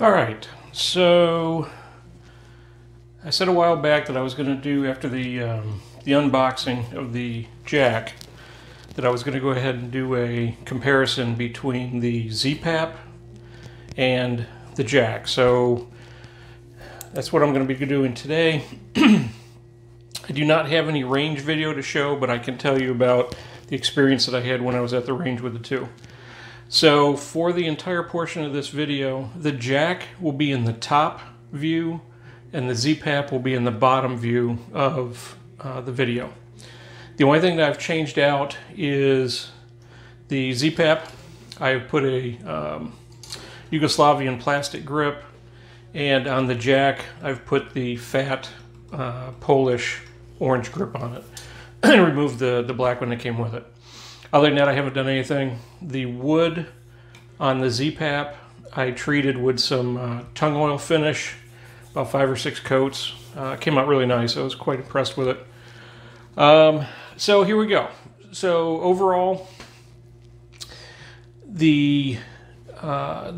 All right, so I said a while back that I was going to do, after the unboxing of the Jack, that I was going to go ahead and do a comparison between the ZPAP and the Jack. So that's what I'm going to be doing today. I do not have any range video to show, but I can tell you about the experience that I had when I was at the range with the two. So for the entire portion of this video, the Jack will be in the top view and the ZPAP will be in the bottom view of the video. The only thing that I've changed out is the ZPAP. I've put a Yugoslavian plastic grip, and on the Jack I've put the fat Polish orange grip on it and removed the black one that came with it. Other than that, I haven't done anything. The wood on the ZPAP I treated with some tung oil finish, about 5 or 6 coats. Came out really nice. I was quite impressed with it. So here we go. So overall, the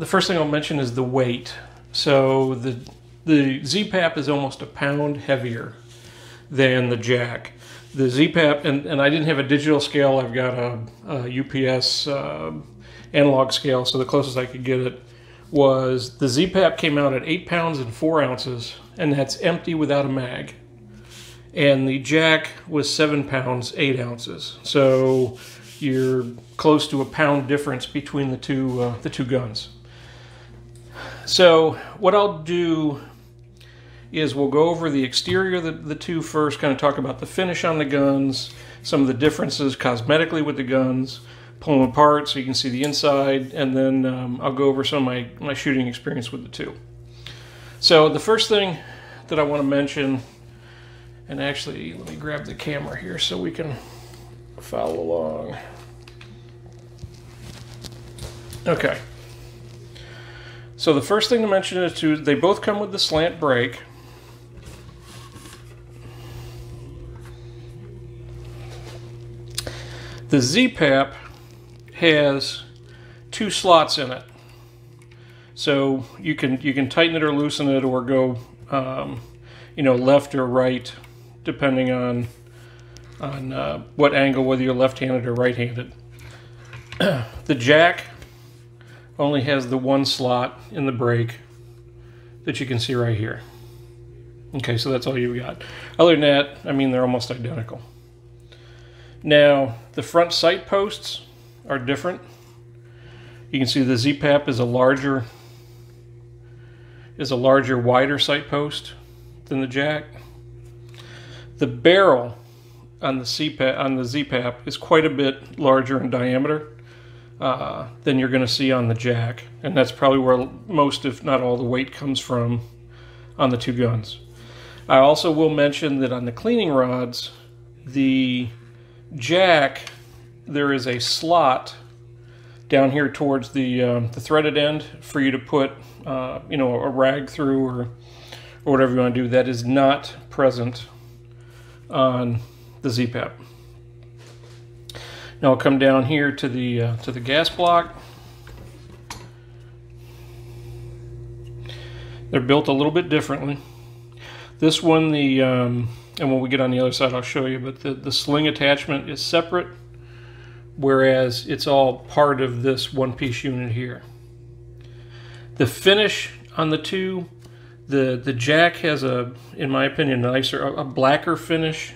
first thing I'll mention is the weight. So the ZPAP is almost a pound heavier than the Jack. The ZPAP, and I didn't have a digital scale, I've got a UPS analog scale, so the closest I could get it was the ZPAP came out at 8 pounds and 4 ounces, and that's empty without a mag. And the Jack was 7 pounds, 8 ounces. So you're close to a pound difference between the two guns. So what I'll do is we'll go over the exterior of the two first, kind of talk about the finish on the guns, some of the differences cosmetically with the guns, pull them apart so you can see the inside, and then I'll go over some of my shooting experience with the two. So the first thing that I want to mention, and actually let me grab the camera here so we can follow along. Okay. So the first thing to mention is they both come with the slant brake. The ZPAP has 2 slots in it, so you can tighten it or loosen it, or go left or right, depending on what angle, whether you're left-handed or right-handed. The Jack only has the 1 slot in the brake that you can see right here. Okay, so that's all you've got. Other than that, I mean, they're almost identical. Now, the front sight posts are different. You can see the ZPAP is a larger, wider sight post than the Jack. The barrel on the ZPAP is quite a bit larger in diameter than you're going to see on the Jack, and that's probably where most, if not all, the weight comes from on the two guns. I also will mention that on the cleaning rods, the Jack, there is a slot down here towards the threaded end for you to put a rag through or whatever you want to do. That is not present on the ZPAP. Now I'll come down here to the gas block. They're built a little bit differently. This one, and when we get on the other side I'll show you, but the sling attachment is separate, whereas it's all part of this one-piece unit here. The finish on the two, the Jack has in my opinion, a blacker finish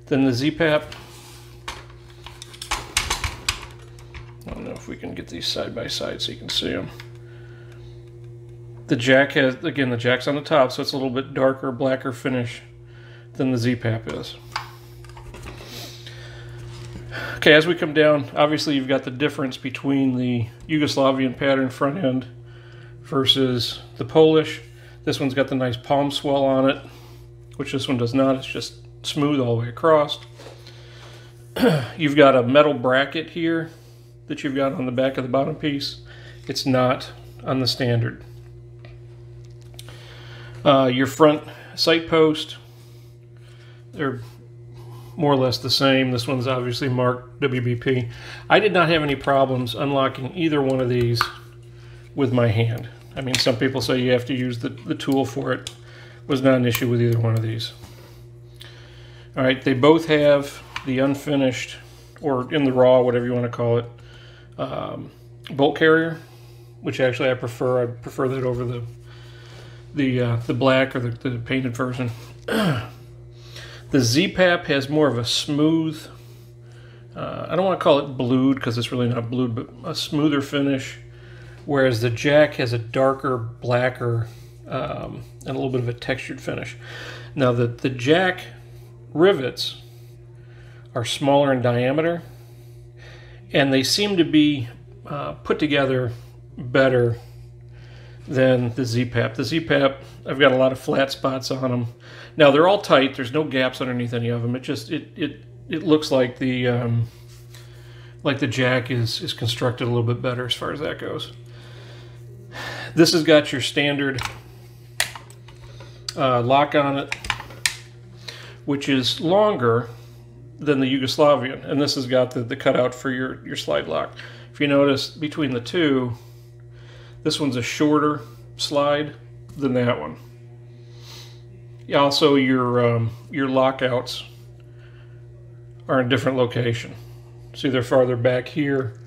than the ZPAP. I don't know if we can get these side by side so you can see them. The Jack has, again, the Jack's on the top, so it's a little bit darker, blacker finish than the ZPAP is. Okay, as we come down, obviously you've got the difference between the Yugoslavian pattern front end versus the Polish. This one's got the nice palm swell on it, which this one does not. It's just smooth all the way across. You've got a metal bracket here that you've got on the back of the bottom piece. It's not on the standard. Your front sight post, they're more or less the same. This one's obviously marked WBP. I did not have any problems unlocking either one of these with my hand. I mean, some people say you have to use the tool for it. Was not an issue with either one of these. All right, they both have the unfinished, or in the raw, whatever you want to call it, bolt carrier, which actually I prefer. I prefer that over the black or the painted version. The ZPAP has more of a smooth, I don't want to call it blued because it's really not blued, but a smoother finish, whereas the Jack has a darker, blacker, and a little bit of a textured finish. Now the Jack rivets are smaller in diameter, and they seem to be put together better than the ZPAP. The ZPAP, I've got a lot of flat spots on them. Now they're all tight. There's no gaps underneath any of them. It just it looks like the Jack is constructed a little bit better as far as that goes. This has got your standard lock on it, which is longer than the Yugoslavian, and this has got the cutout for your slide lock. If you notice between the two, this one's a shorter slide than that one. Also, your lockouts are in a different location. See, they're farther back here,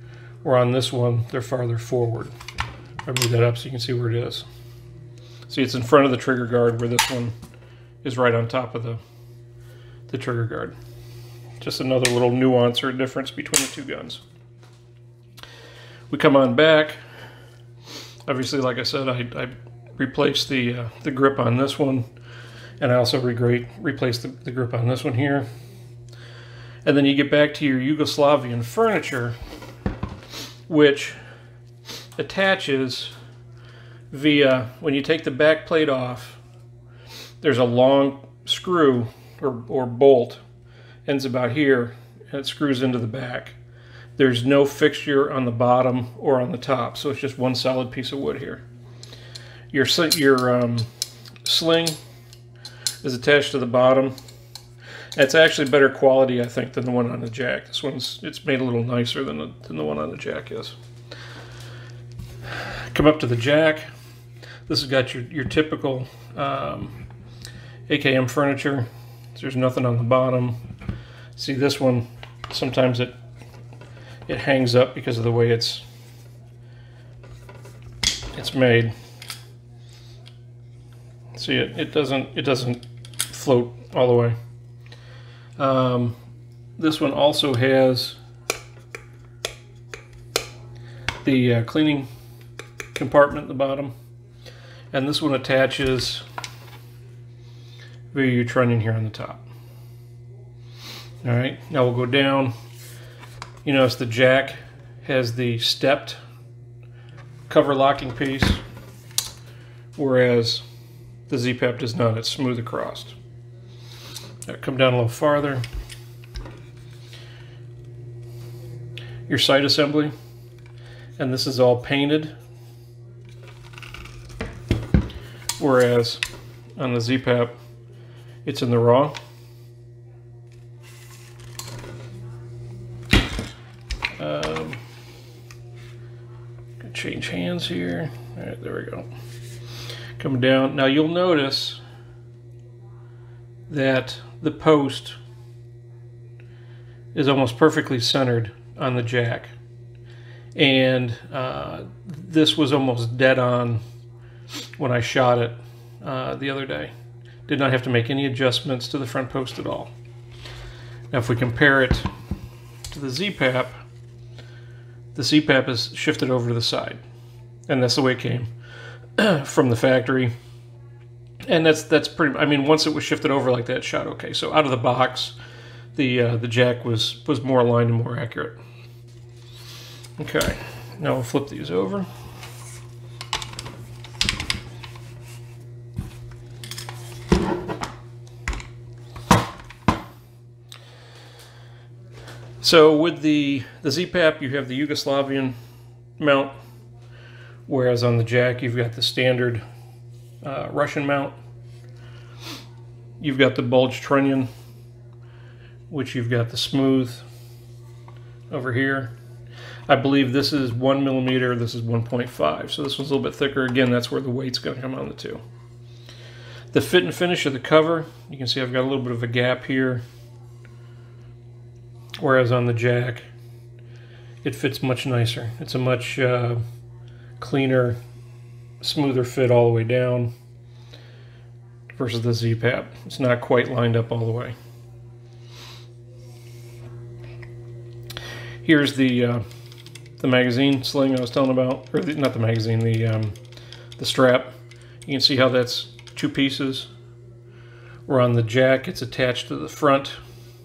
or on this one, they're farther forward. I move that up so you can see where it is. See, it's in front of the trigger guard, where this one is right on top of the trigger guard. Just another little nuance or difference between the two guns. We come on back. Obviously, like I said, I replaced the grip on this one, and I also replaced the grip on this one here. And then you get back to your Yugoslavian furniture, which attaches via, when you take the back plate off, there's a long screw or bolt, ends about here, and it screws into the back. There's no fixture on the bottom or on the top, so it's just one solid piece of wood here. Your sling is attached to the bottom. It's actually better quality, I think, than the one on the Jack. This it's made a little nicer than the one on the Jack is. Come up to the Jack. This has got your typical AKM furniture. There's nothing on the bottom. See, this one, sometimes it hangs up because of the way it's made. See, it doesn't float all the way. This one also has the cleaning compartment at the bottom, and this one attaches via your trunnion here on the top. All right, now we'll go down. You notice the Jack has the stepped cover locking piece, whereas the ZPAP does not. It's smooth across. Now come down a little farther. Your sight assembly, and this is all painted, whereas on the ZPAP it's in the raw. Gonna change hands here. All right, there we go. Coming down. Now you'll notice that the post is almost perfectly centered on the Jack, and this was almost dead on when I shot it the other day. Did not have to make any adjustments to the front post at all. Now if we compare it to the ZPAP is shifted over to the side, and that's the way it came from the factory. And that's pretty. I mean, once it was shifted over like that, it shot okay. So out of the box, the Jack was more aligned and more accurate. Okay, now we'll flip these over. So with the ZPAP, you have the Yugoslavian mount, whereas on the Jack, you've got the standard Russian mount. You've got the bulge trunnion, which you've got the smooth over here. I believe this is 1 millimeter, this is 1.5, so this one's a little bit thicker. Again, that's where the weight's going to come on the two. The fit and finish of the cover, you can see I've got a little bit of a gap here, whereas on the Jack, it fits much nicer. It's a much cleaner, smoother fit all the way down versus the ZPAP. It's not quite lined up all the way. Here's the magazine sling I was telling about, or not the magazine, the strap. You can see how that's two pieces. Where on the Jack, it's attached to the front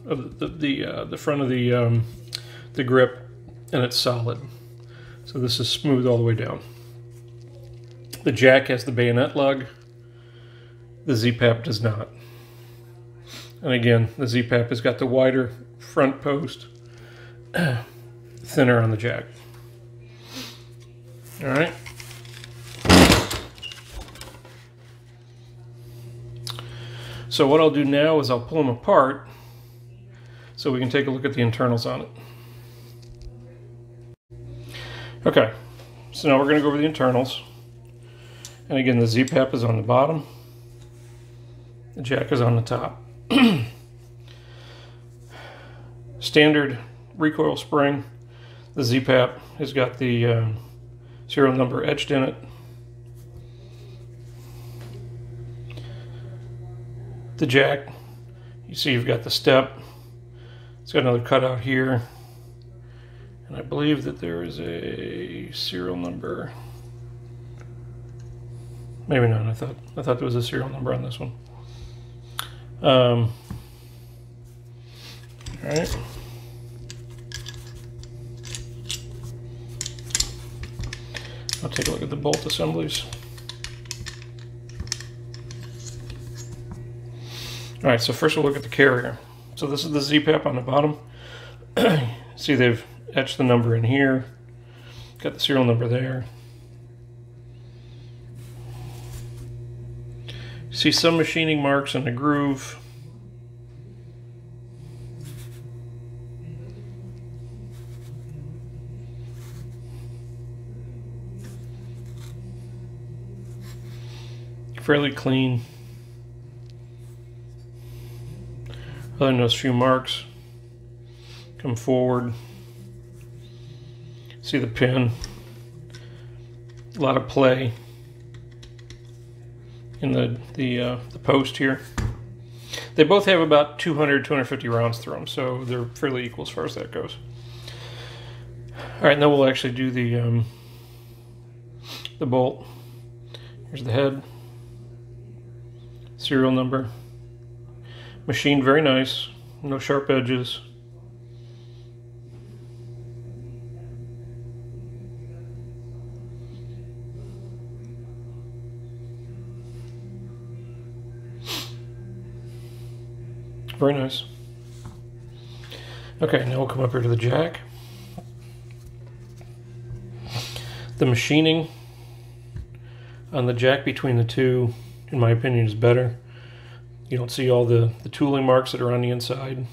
of the front of the grip, and it's solid. So this is smooth all the way down. The Jack has the bayonet lug. The ZPAP does not. And again, the ZPAP has got the wider front post, thinner on the Jack. All right. So what I'll do now is I'll pull them apart so we can take a look at the internals on it. Okay, so now we're going to go over the internals. And again, the ZPAP is on the bottom. The Jack is on the top. Standard recoil spring. The ZPAP has got the serial number etched in it. The Jack, you see you've got the step. It's got another cutout here. And I believe that there is a serial number. Maybe not. I thought there was a serial number on this one. All right. I'll take a look at the bolt assemblies. All right, so first we'll look at the carrier. So this is the ZPAP on the bottom. See, they've etched the number in here. Got the serial number there. See some machining marks in the groove. Fairly clean. Other than those few marks, come forward. See the pin. A lot of play in the post here. They both have about 200, 250 rounds through them, so they're fairly equal as far as that goes. All right, now we'll actually do the bolt. Here's the head. Serial number. Machined very nice. No sharp edges. Very nice. Okay, now we'll come up here to the Jack. The machining on the Jack between the two, in my opinion, is better. You don't see all the tooling marks that are on the inside.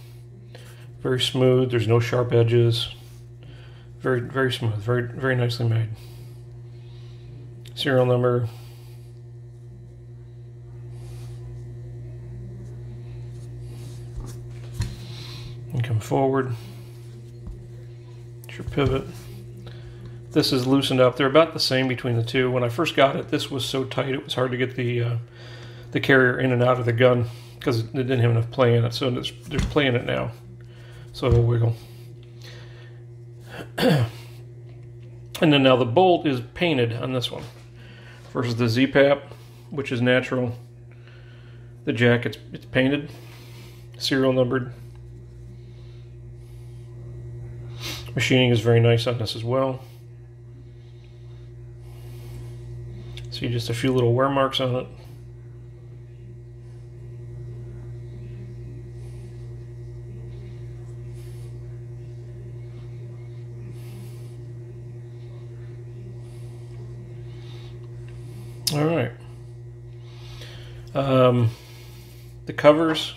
Very smooth. There's no sharp edges. Very, very smooth. Very, very nicely made. Serial number. And come forward. It's your pivot. This is loosened up. They're about the same between the two. When I first got it, this was so tight it was hard to get the carrier in and out of the gun because it didn't have enough play in it. So there's play in it now, so it'll wiggle. And then now the bolt is painted on this one versus the ZPAP, which is natural. The Jack, it's painted, serial numbered. Machining is very nice on this as well. See just a few little wear marks on it. All right. The covers.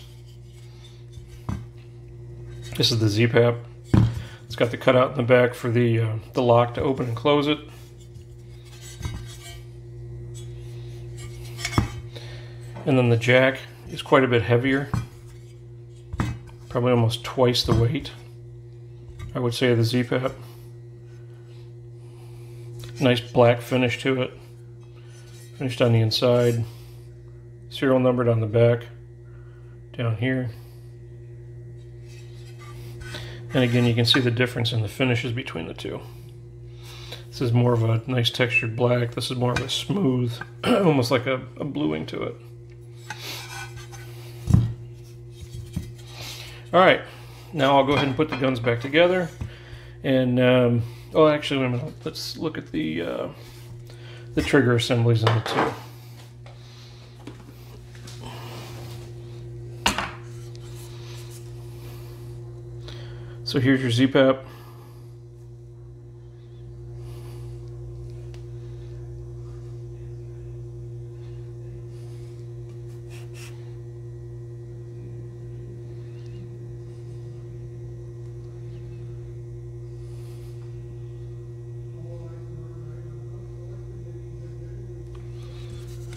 This is the ZPAP. It's got the cutout in the back for the lock to open and close it. And then the jack is quite a bit heavier, probably almost twice the weight, I would say, of the ZPAP. Nice black finish to it, finished on the inside, serial numbered on the back, down here. And again, you can see the difference in the finishes between the two. This is more of a nice textured black. This is more of a smooth, almost like a bluing to it. All right, now I'll go ahead and put the guns back together. And, oh, actually, wait a minute. Let's look at the trigger assemblies in the two. So here's your ZPAP.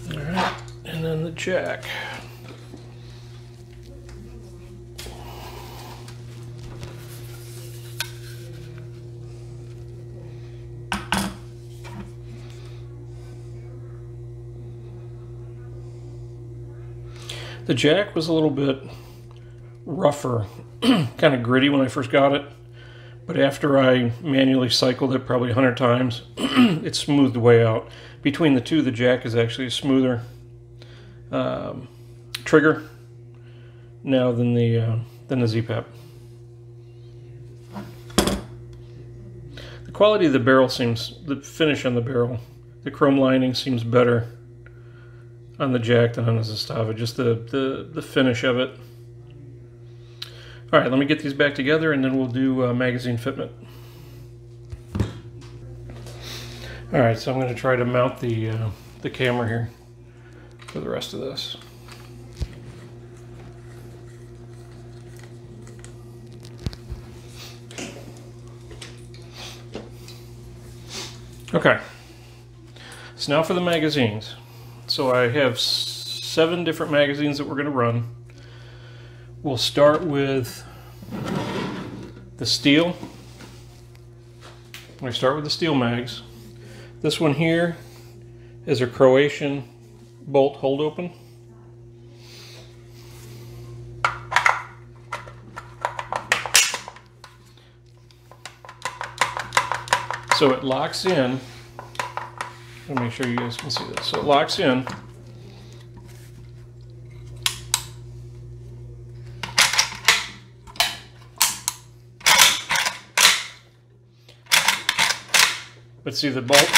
All right, and then the jack. The jack was a little bit rougher, kind of gritty when I first got it, but after I manually cycled it probably 100 times, it smoothed way out. Between the two, the jack is actually a smoother trigger now than the ZPAP. The quality of the barrel seems, the finish on the barrel, the chrome lining seems better on the jack than on the Zastava, just the finish of it. All right, let me get these back together and then we'll do magazine fitment. All right, so I'm going to try to mount the camera here for the rest of this. Okay, so now for the magazines. So I have 7 different magazines that we're going to run. We'll start with the steel. We start with the steel mags. This one here is a Croatian bolt hold open. So it locks in. Let me make sure you guys can see this. So it locks in. But see the bolt?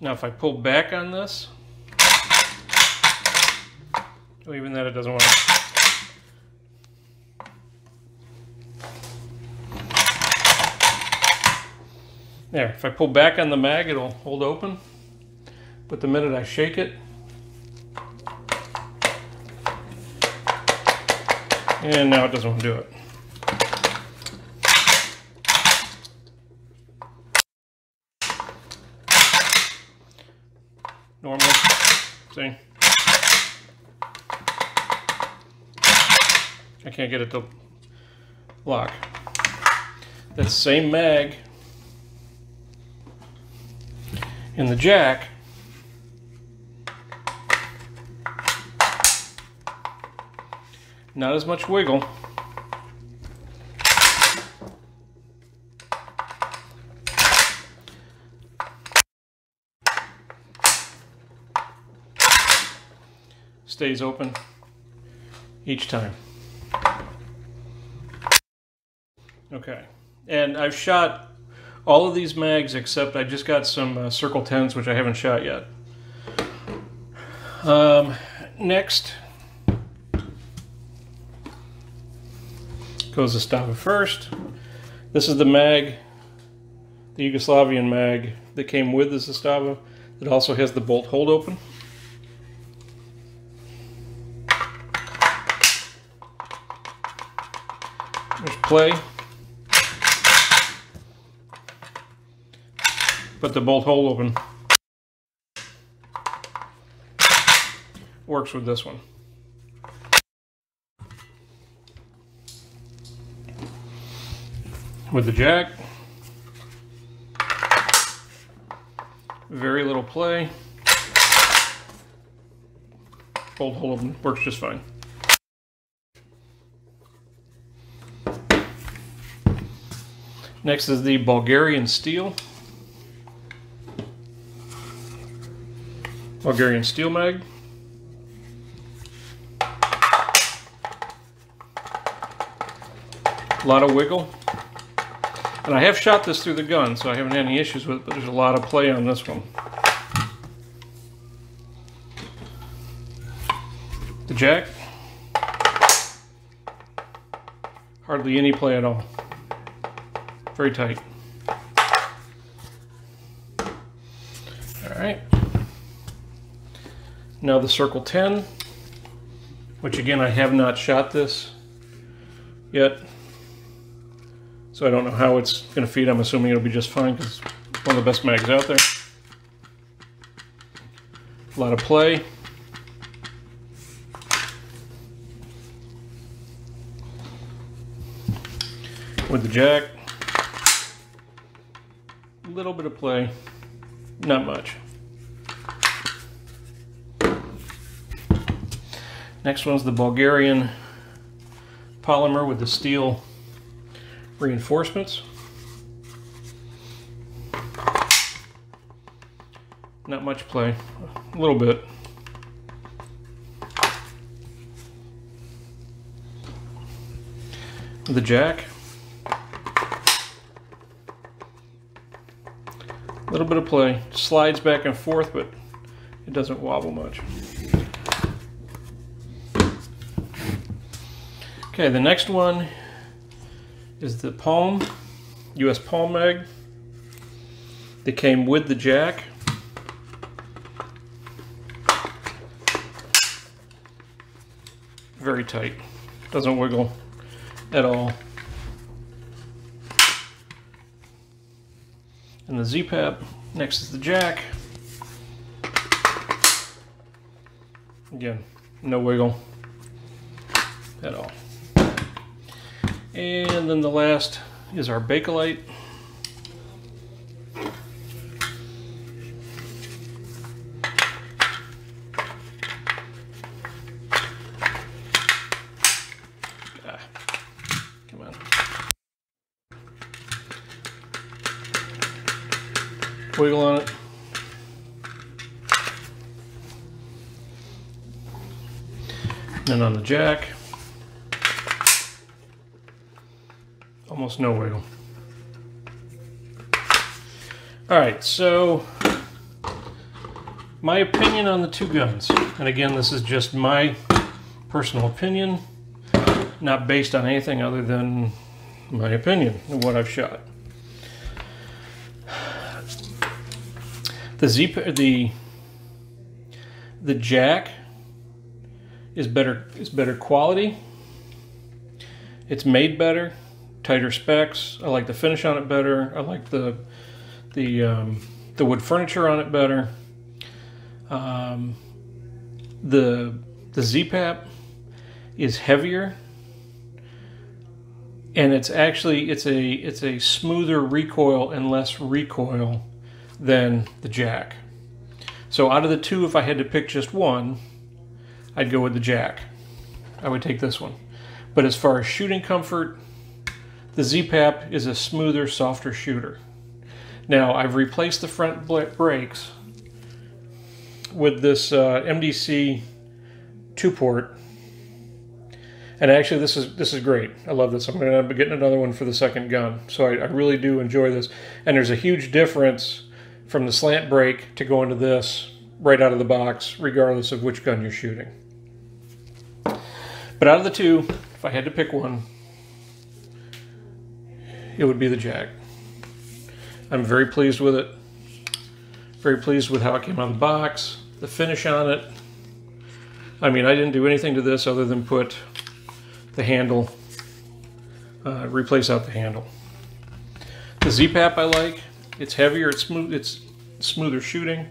Now if I pull back on this, oh, even that it doesn't want to. There, if I pull back on the mag, it'll hold open. But the minute I shake it, and now it doesn't want to do it. Normal, see? I can't get it to lock. That same mag in the jack not as much wiggle. Stays open each time. Okay, and I've shot all of these mags except I just got some Circle 10s which I haven't shot yet. Next goes the Zastava first. This is the mag, the Yugoslavian mag that came with the Zastava. It also has the bolt hold open. There's play. but the bolt hole open works with this one. With the jack, very little play. Bolt hole open works just fine. Next is the Bulgarian steel. Bulgarian steel mag. A lot of wiggle. And I have shot this through the gun, so I haven't had any issues with it, but there's a lot of play on this one. The jack. Hardly any play at all. Very tight. Alright. Now the Circle 10, which again I have not shot this yet. So I don't know how it's going to feed. I'm assuming it'll be just fine because it's one of the best mags out there. A lot of play. With the jack. A little bit of play. Not much. Next one's the Bulgarian polymer with the steel reinforcements. Not much play, a little bit. The jack. A little bit of play. Slides back and forth, but it doesn't wobble much. Okay, the next one is the Palm, US Palm mag. They came with the jack. Very tight. Doesn't wiggle at all. And the ZPAP, next is the jack. Again, no wiggle at all. And then the last is our Bakelite. Come on. Wiggle on it. And then on the jack, almost no wiggle. Alright, so my opinion on the two guns, and again this is just my personal opinion, not based on anything other than my opinion and what I've shot. The jack is better quality. It's made better. Tighter specs. I like the finish on it better. I like the wood furniture on it better. The ZPAP is heavier, and it's a smoother recoil and less recoil than the jack. So out of the two, if I had to pick just one, I'd go with the jack. I would take this one. But as far as shooting comfort, the ZPAP is a smoother, softer shooter. Now, I've replaced the front brakes with this MDC 2-port. And actually, this is great. I love this. I'm going to be getting another one for the second gun. So I really do enjoy this. And there's a huge difference from the slant brake to go into this right out of the box, regardless of which gun you're shooting. But out of the two, if I had to pick one, it would be the jack. I'm very pleased with it. Very pleased with how it came out of the box, the finish on it. I mean, I didn't do anything to this other than put the handle, replace out the handle. The ZPAP I like. It's heavier, it's smoother shooting.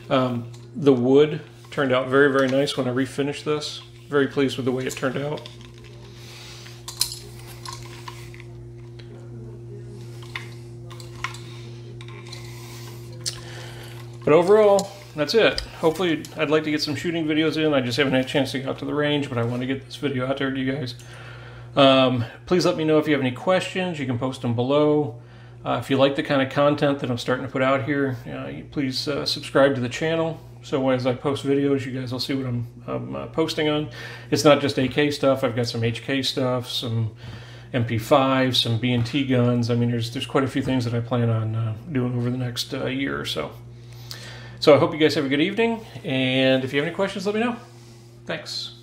The wood turned out very, very nice when I refinished this. Very pleased with the way it turned out. But overall, that's it. Hopefully, I'd like to get some shooting videos in. I just haven't had a chance to get out to the range, but I want to get this video out there to you guys. Please let me know if you have any questions. You can post them below. If you like the kind of content that I'm starting to put out here, please subscribe to the channel. So as I post videos, you guys will see what I'm posting on. It's not just AK stuff. I've got some HK stuff, some MP5, some B&T guns. I mean, there's quite a few things that I plan on doing over the next year or so. So I hope you guys have a good evening, and if you have any questions, let me know. Thanks.